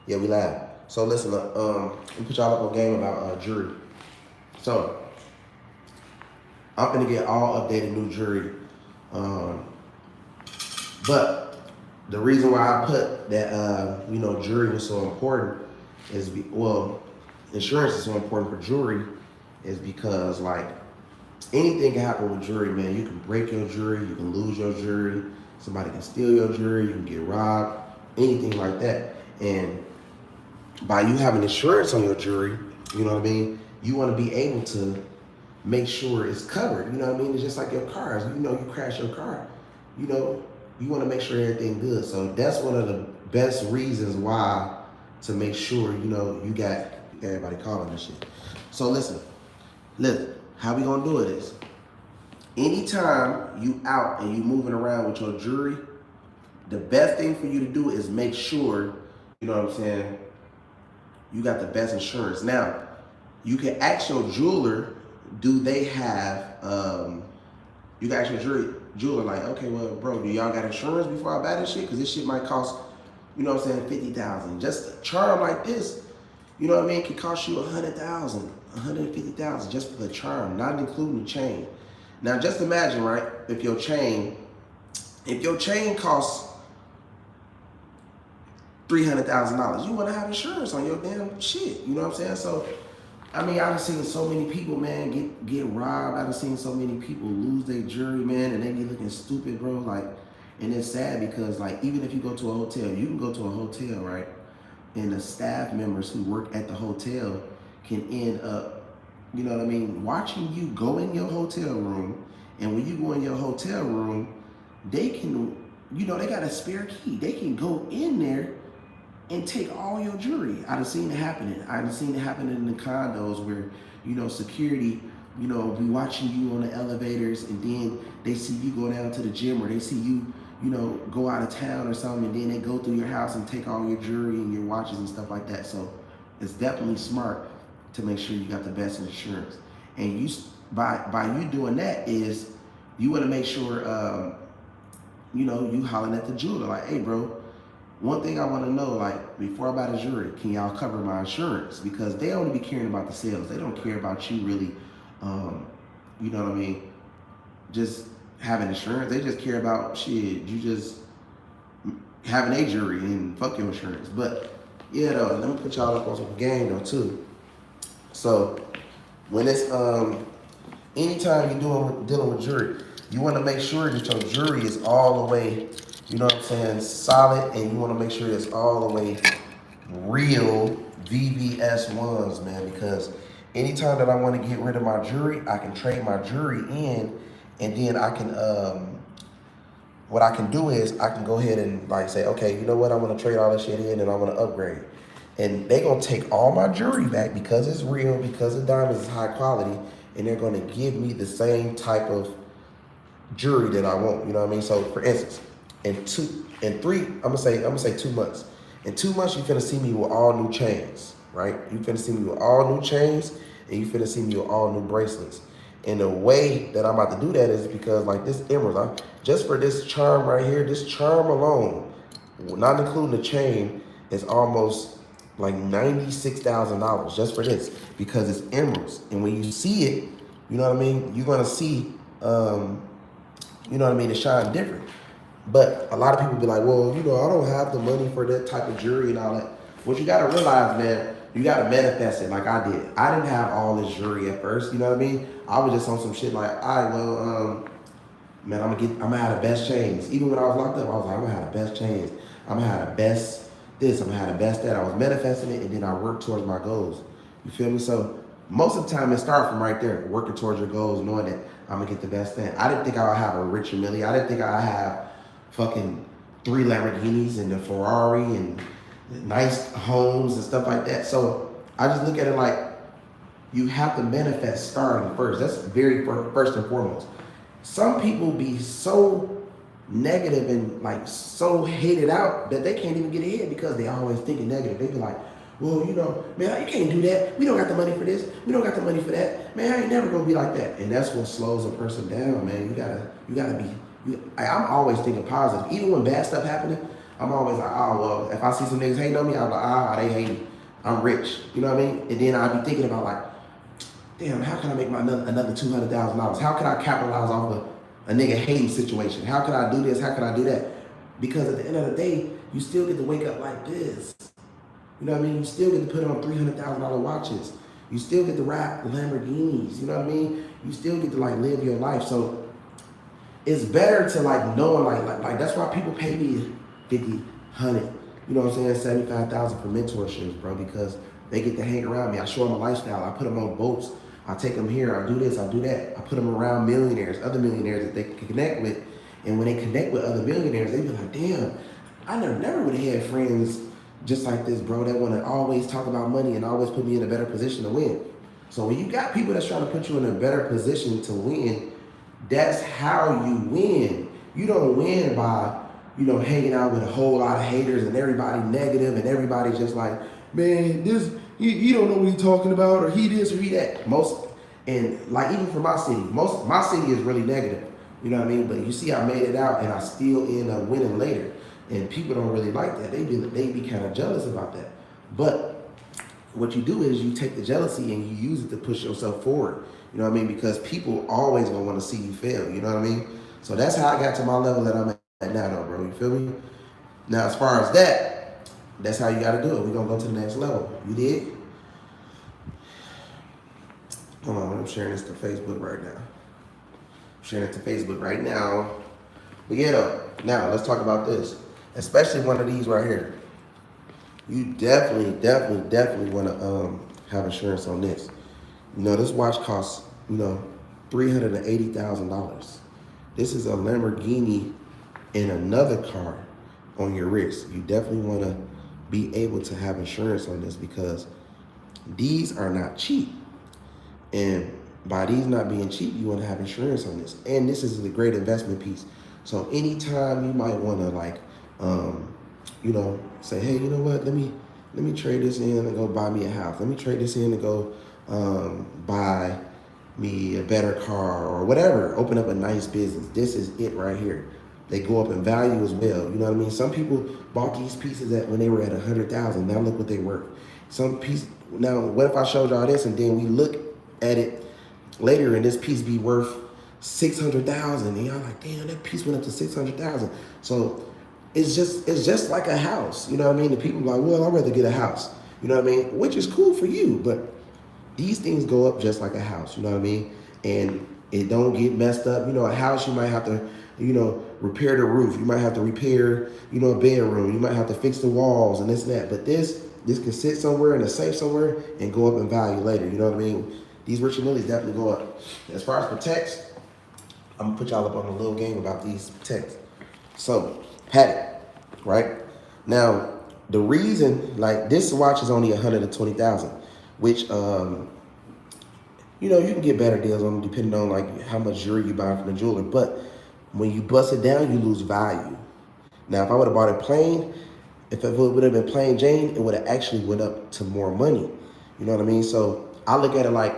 Yeah, we live. So listen, we put y'all up a game about jury. So I'm gonna get all updated new jury. Um, but the reason why I put that jury was so important well, insurance is so important for jury is because like anything can happen with jury, man. You can break your jury, you can lose your jury, somebody can steal your jury, you can get robbed, anything like that. And by you having insurance on your jury, you know what I mean? You want to be able to make sure it's covered. You know what I mean? It's just like your cars. You know, you crash your car. You know, you want to make sure everything good. So that's one of the best reasons why to make sure you got everybody calling this shit. So listen. How we gonna do it is anytime you out and you moving around with your jury, the best thing for you to do is make sure you know what I'm saying you got the best insurance. Now, you can ask your jeweler, do they have, you can ask your jeweler, like, okay, well, bro, do y'all got insurance before I buy this shit? Because this shit might cost, you know what I'm saying, 50,000. Just a charm like this, you know what I mean, can cost you 100,000, 150,000 just for the charm, not including the chain. Now, just imagine, right, if your chain costs $300,000. You want to have insurance on your damn shit. You know what I'm saying? So, I mean, I've seen so many people, man, get robbed. I've seen so many people lose their jury, man, and they be looking stupid, bro. Like, and it's sad because, like, even if you go to a hotel, you can go to a hotel, right? And the staff members who work at the hotel can end up, you know what I mean, watching you go in your hotel room. And when you go in your hotel room, they can, they got a spare key. They can go in there and take all your jewelry. I've seen it happening. I've seen it happening in the condos where, security, be watching you on the elevators and then they see you go down to the gym or they see you, go out of town or something and then they go through your house and take all your jewelry and your watches and stuff like that. So it's definitely smart to make sure you got the best insurance. And by you doing that is you want to make sure, you hollering at the jeweler like, hey, bro, one thing I want to know, like, before I buy the jewelry, can y'all cover my insurance? Because they only be caring about the sales. They don't care about you really, you know what I mean, just having insurance. They just care about, shit, you just having a jewelry and fuck your insurance. But, yeah, though, let me put y'all up on some game, though, too. So, when it's, anytime you're dealing with jewelry, you want to make sure that your jewelry is all the way, you know what I'm saying, solid, and you want to make sure it's all the way real VVS ones, man, because anytime that I want to get rid of my jewelry, I can trade my jewelry in, and then I can, what I can do is I can go ahead and like say, okay, you know what, I'm going to trade all this shit in and I'm going to upgrade. And they're going to take all my jewelry back because it's real, because the diamonds is high quality, and they're going to give me the same type of jewelry that I want. You know what I mean? So for instance, I'm gonna say 2 months. In 2 months, you finna see me with all new chains, right? You finna see me with all new chains, and you finna see me with all new bracelets. And the way that I'm about to do that is because like this emerald, just for this charm right here, this charm alone, not including the chain, is almost like $96,000 just for this because it's emeralds. And when you see it, you know what I mean, you're gonna see, you know what I mean, it shine different. But a lot of people be like, well, I don't have the money for that type of jewelry and all that. What you gotta realize, man, you gotta manifest it like I did. I didn't have all this jewelry at first, you know what I mean? I was just on some shit like, all right, well, man, I'm gonna have the best chains. Even when I was locked up, I was like, I'm gonna have the best chains. I'm gonna have the best this, I'm gonna have the best that. I was manifesting it and then I worked towards my goals. You feel me? So most of the time it starts from right there, working towards your goals, knowing that I'm gonna get the best thing. I didn't think I would have a Richard Mille. I didn't think I'd have fucking 3 Lamborghinis and a Ferrari and nice homes and stuff like that. So I just look at it like you have to manifest starting first. That's very first and foremost. Some people be so negative and like so hated out that they can't even get ahead because they always thinking negative. They be like, well, man, you can't do that. We don't got the money for this. We don't got the money for that. Man, I ain't never gonna be like that. And that's what slows a person down, man. You gotta be. I'm always thinking positive. Even when bad stuff happening, I'm always like, oh well, if I see some niggas hating on me, I'm like, they hate me. I'm rich. You know what I mean? And then I'd be thinking about like, damn, how can I make my another $200,000? How can I capitalize off of a nigga hating situation? How can I do this? How can I do that? Because at the end of the day, you still get to wake up like this. You know what I mean? You still get to put on $300,000 watches. You still get to ride Lamborghinis. You know what I mean? You still get to like live your life. So it's better to like knowing like that's why people pay me 50, 100, you know what I'm saying, 75,000 for mentorships, bro, because they get to hang around me. I show them a lifestyle. I put them on boats. I take them here. I do this. I do that. I put them around millionaires, other millionaires that they can connect with. And when they connect with other millionaires, they be like, damn, I never would have had friends just like this, bro, that want to always talk about money and always put me in a better position to win. So when you got people that's trying to put you in a better position to win, that's how you win. You don't win by, hanging out with a whole lot of haters and everybody negative and everybody just like, man, this, you don't know what he's talking about, or he this or he that. And like even for my city is really negative. You know what I mean? But you see I made it out and I still end up winning later. And people don't really like that. They be kind of jealous about that. But what you do is you take the jealousy and you use it to push yourself forward. You know what I mean? Because people always gonna want to see you fail. You know what I mean? So that's how I got to my level that I'm at now, though, bro. You feel me? Now, as far as that, that's how you got to do it. We're gonna go to the next level. You did? Hold on, I'm sharing this to Facebook right now. But yeah, though. Now let's talk about this. Especially one of these right here. You definitely want to have insurance on this. This watch costs, $380,000. This is a Lamborghini and another car on your wrist. You definitely want to be able to have insurance on this because these are not cheap. And by these not being cheap, you want to have insurance on this. And this is a great investment piece. So anytime you might want to like, say, hey, you know what? Let me trade this in and go buy me a house. Let me trade this in and go buy me a better car or whatever. Open up a nice business. This is it right here. They go up in value as well. You know what I mean? Some people bought these pieces when they were at 100,000. Now look what they worth. Now what if I showed y'all this and then we look at it later and this piece be worth 600,000 and y'all like, damn, that piece went up to 600,000. So it's just like a house. You know what I mean? The people are like, well, I'd rather get a house. You know what I mean? Which is cool for you, but these things go up just like a house. You know what I mean? And it don't get messed up. A house, you might have to, repair the roof. You might have to repair, a bedroom. You might have to fix the walls and this and that. But this can sit somewhere in a safe somewhere and go up in value later. You know what I mean? These Richard Milles definitely go up. As far as protects, I'm gonna put y'all up on a little game about these protects. So, Patek, right? Now, the reason, like this watch is only $120,000, which, you can get better deals on depending on like how much jewelry you buy from the jeweler. But when you bust it down, you lose value. Now, if I would have bought it plain, if it would have been plain Jane, it would have actually went up to more money. You know what I mean? So I look at it like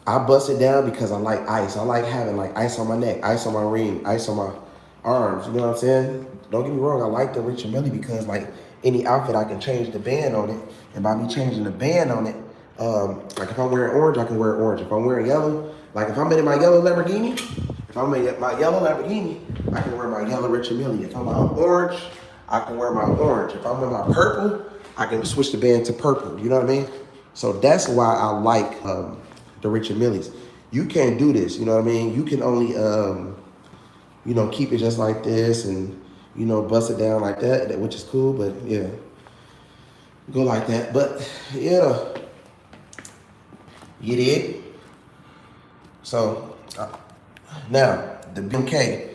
I bust it down because I like ice. I like having like ice on my neck, ice on my ring, ice on my arms. You know what I'm saying? Don't get me wrong. I like the Richard Mille because like any outfit, I can change the band on it. And by me changing the band on it, like if I'm wearing orange, I can wear orange. If I'm wearing yellow, like if I'm in my yellow Lamborghini, I can wear my yellow Richard Mille. If I'm on orange, I can wear my orange. If I'm in my purple, I can switch the band to purple. You know what I mean? So that's why I like the Richard Milles. You can't do this. You know what I mean? You can only, keep it just like this and, bust it down like that, which is cool. But yeah, go like that. But yeah, you did. So now the BMK.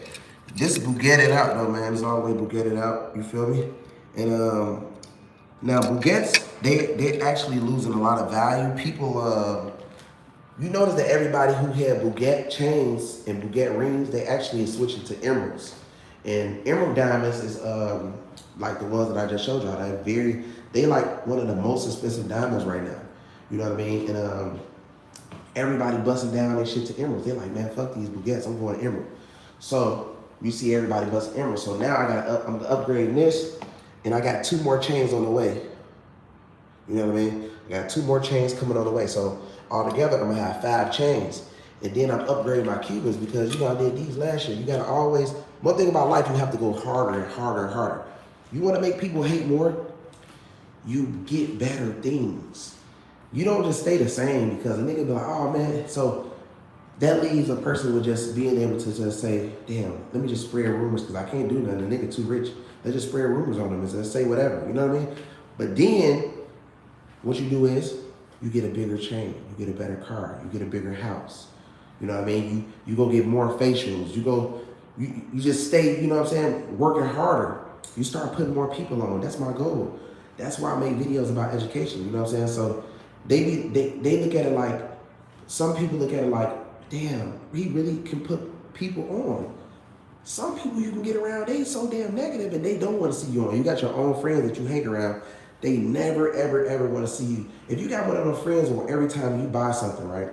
This Bugatti out though, man. It's always Bugatti out. You feel me? And now Bugattis, they actually losing a lot of value. People, you notice that everybody who had Bugatti chains and Bugatti rings, they actually are switching to emeralds. And emerald diamonds is like the ones that I just showed y'all. They like one of the most expensive diamonds right now. You know what I mean? And everybody busting down their shit to emeralds. They're like, man, fuck these Bugattis. I'm going emerald. So you see everybody bust emerald. So now I'm upgrading this, and I got 2 more chains on the way. You know what I mean? I got 2 more chains coming on the way. So altogether, I'm gonna have 5 chains. And then I'm upgrading my Cubans because, you know, I did these last year. You gotta always, one thing about life, you have to go harder and harder and harder. You wanna make people hate more, you get better things. You don't just stay the same because a nigga be like, oh man. So that leaves a person with just being able to just say, damn, let me just spread rumors because I can't do nothing. The nigga too rich. Let's just spread rumors on them and just say whatever. You know what I mean? But then what you do is you get a bigger chain, you get a better car, you get a bigger house. You know what I mean? You go get more facials. You just stay, you know what I'm saying, working harder. You start putting more people on. That's my goal. That's why I make videos about education. You know what I'm saying? So they look at it like, some people look at it like, damn, he really can put people on. Some people you can get around, they so damn negative and they don't want to see you on. You got your own friends that you hang around. They never, ever, ever want to see you. If you got one of those friends where every time you buy something, right,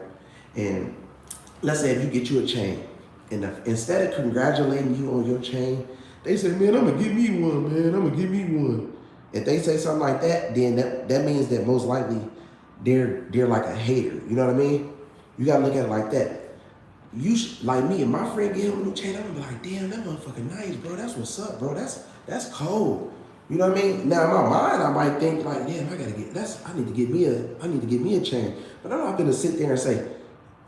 and let's say if you get you a chain, and instead of congratulating you on your chain, they say, man, I'm gonna give me one, man. I'm gonna give me one. If they say something like that, then that means that most likely they're like a hater. You know what I mean? You gotta look at it like that. Like me, and my friend get him a new chain, I'm gonna be like, damn, that motherfucker nice, bro. That's what's up, bro. That's cold. You know what I mean? Now in my mind, I might think like, damn, I need to get me a chain. But I'm not gonna sit there and say,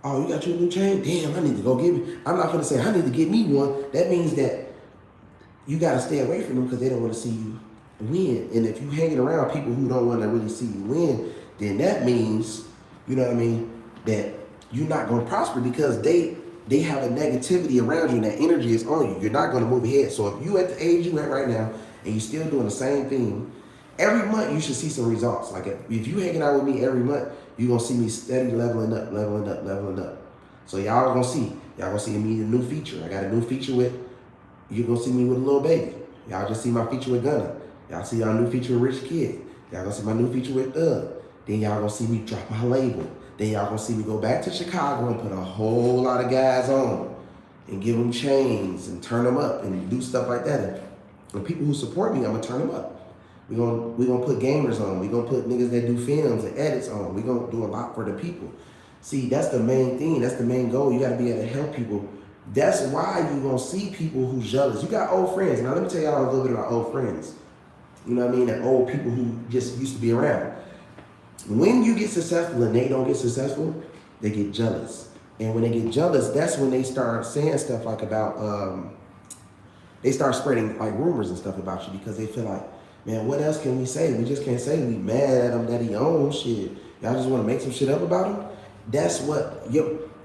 oh, you got you a new chain? Damn, I need to go get me. I'm not gonna say I need to get me one. That means that you gotta stay away from them because they don't want to see you win. And if you hanging around people who don't want to really see you win, then that means, you know what I mean, that you're not gonna prosper because they have a negativity around you and that energy is on you. You're not gonna move ahead. So if you at the age you at right now and you still doing the same thing, every month you should see some results. Like if you hanging out with me every month, you're gonna see me steady leveling up. So y'all gonna see me a new feature. I got a new feature you're gonna see me with a little baby. Y'all just see my feature with Gunna. Y'all see our new feature with Rich Kid. Y'all gonna see my new feature with Thug. Then y'all gonna see me drop my label. Then y'all gonna see me go back to Chicago and put a whole lot of guys on and give them chains and turn them up and do stuff like that. And the people who support me, I'm gonna turn them up. We gonna put gamers on. We gonna put niggas that do films and edits on. We gonna do a lot for the people. See, that's the main thing. That's the main goal. You gotta be able to help people. That's why you gonna see people who's jealous. You got old friends. Now let me tell y'all a little bit about old friends. You know what I mean? That old people who just used to be around. When you get successful and they don't get successful, they get jealous. And when they get jealous, that's when they start saying stuff like about, they start spreading like rumors and stuff about you because they feel like, man, what else can we say? We just can't say we mad at him that he owns shit. Y'all just want to make some shit up about him? That's what,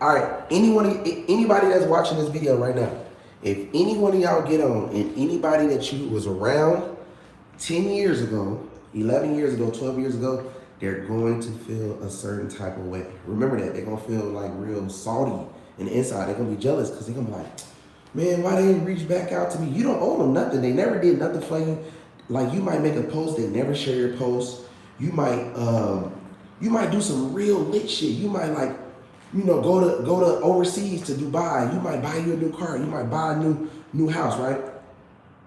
all right, anybody that's watching this video right now, if any one of y'all get on and anybody that you was around 10 years ago, 11 years ago, 12 years ago, they're going to feel a certain type of way. Remember that. They're going to feel like real salty in the inside. They're going to be jealous because they're going to be like, man, why they didn't reach back out to me? You don't owe them nothing. They never did nothing for you. Like you might make a post, they never share your post. You might do some real lit shit. You might like, you know, go to overseas to Dubai. You might buy you a new car. You might buy a new house, right?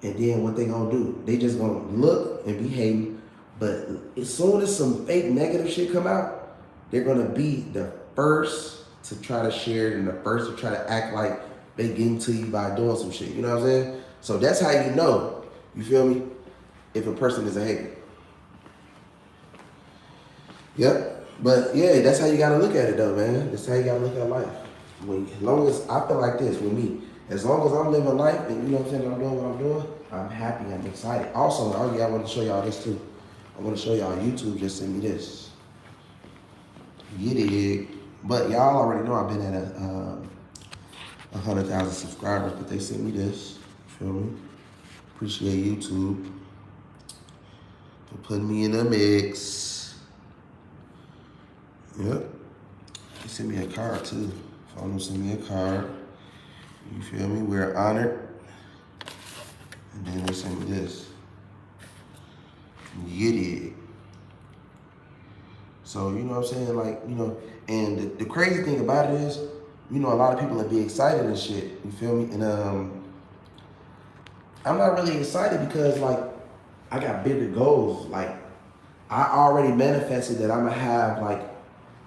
And then what they gonna do? They just gonna look and behave. But as soon as some fake negative shit come out, they're gonna be the first to try to share it and the first to try to act like they getting to you by doing some shit. You know what I'm saying? So that's how you know. You feel me? If a person is a hater. Yep. But yeah, that's how you gotta look at it though, man. That's how you gotta look at life. As long as I feel like this with me, as long as I'm living life and you know what I'm saying, I'm doing what I'm doing, I'm happy, I'm excited. Also, I want to show y'all this too. I want to show y'all YouTube just sent me this. Get it. But y'all already know I've been at 100,000 subscribers, but they sent me this. You feel me? Appreciate YouTube for putting me in the mix. Yep. They sent me a card too. Phone sent me a card. You feel me? We're honored. And then they sent me this. Get it. So, you know what I'm saying? Like, you know, and the crazy thing about it is, you know, a lot of people are be excited and shit. You feel me? And I'm not really excited because like I got bigger goals. Like I already manifested that I'm gonna have like,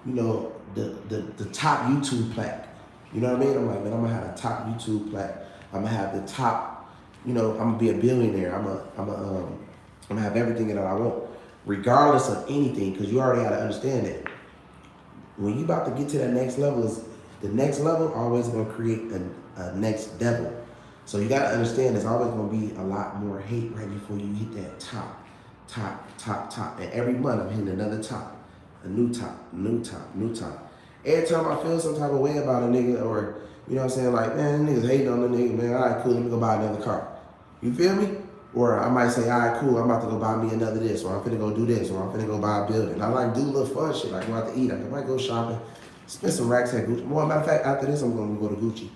you know, the top YouTube plaque. You know what I mean? I'm like, man, I'm gonna have a top YouTube plaque. I'm gonna have the top, you know, I'm gonna be a billionaire. I'm gonna have everything that I want, regardless of anything. Because you already gotta understand that when you about to get to that next level, is the next level always gonna create a next devil. So you gotta understand there's always gonna be a lot more hate right before you hit that top. And every month I'm hitting another top, a new top, new top, new top. Every time I feel some type of way about a nigga, or you know what I'm saying, like, man, niggas hating on the nigga, man, all right, cool, let me go buy another car. You feel me? Or I might say, all right, cool, I'm about to go buy me another this, or I'm finna go do this, or I'm finna go buy a building. I like do little fun shit, like go out to eat. I might go shopping, spend some racks at Gucci. Well, matter of fact, after this, I'm gonna go to Gucci,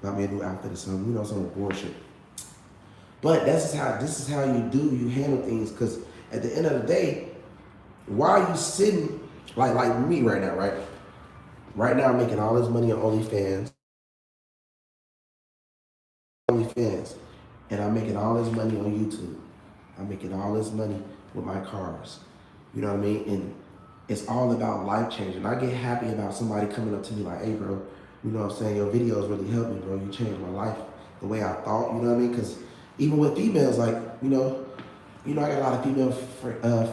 buy me a new outfit or something, you know, some bullshit. But this is how you handle things, because at the end of the day, while you sitting, like me right now, right? Right now, I'm making all this money on OnlyFans, and I'm making all this money on YouTube. I'm making all this money with my cars. You know what I mean? And it's all about life changing. I get happy about somebody coming up to me like, hey, bro, you know what I'm saying? Your videos really helped me, bro. You changed my life the way I thought. You know what I mean? Because even with females, like, I got a lot of female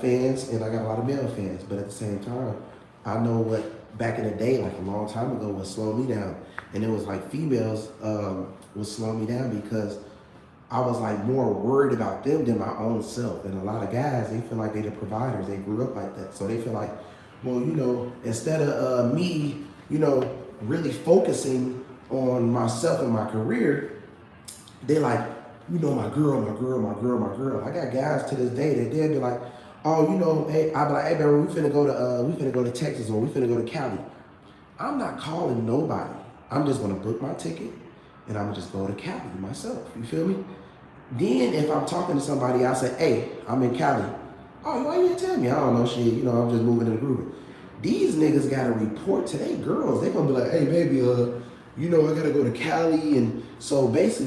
fans and I got a lot of male fans. But at the same time, I know what back in the day, like a long time ago, would slow me down. And it was like females would slow me down because I was like more worried about them than my own self. And a lot of guys, they feel like they're the providers. They grew up like that. So they feel like, well, instead of me, really focusing on myself and my career, they like, my girl. I got guys to this day that they'll be like, oh, hey, I'll be like, hey, baby, we finna go to Texas, or we finna go to Cali. I'm not calling nobody. I'm just gonna book my ticket and I'm gonna just go to Cali myself. You feel me? Then if I'm talking to somebody, I say, hey, I'm in Cali. Oh, why you didn't tell me? I don't know shit. I'm just moving and grooving. These niggas gotta report to their girls. They gonna be like, hey, baby, I gotta go to Cali. And so basically,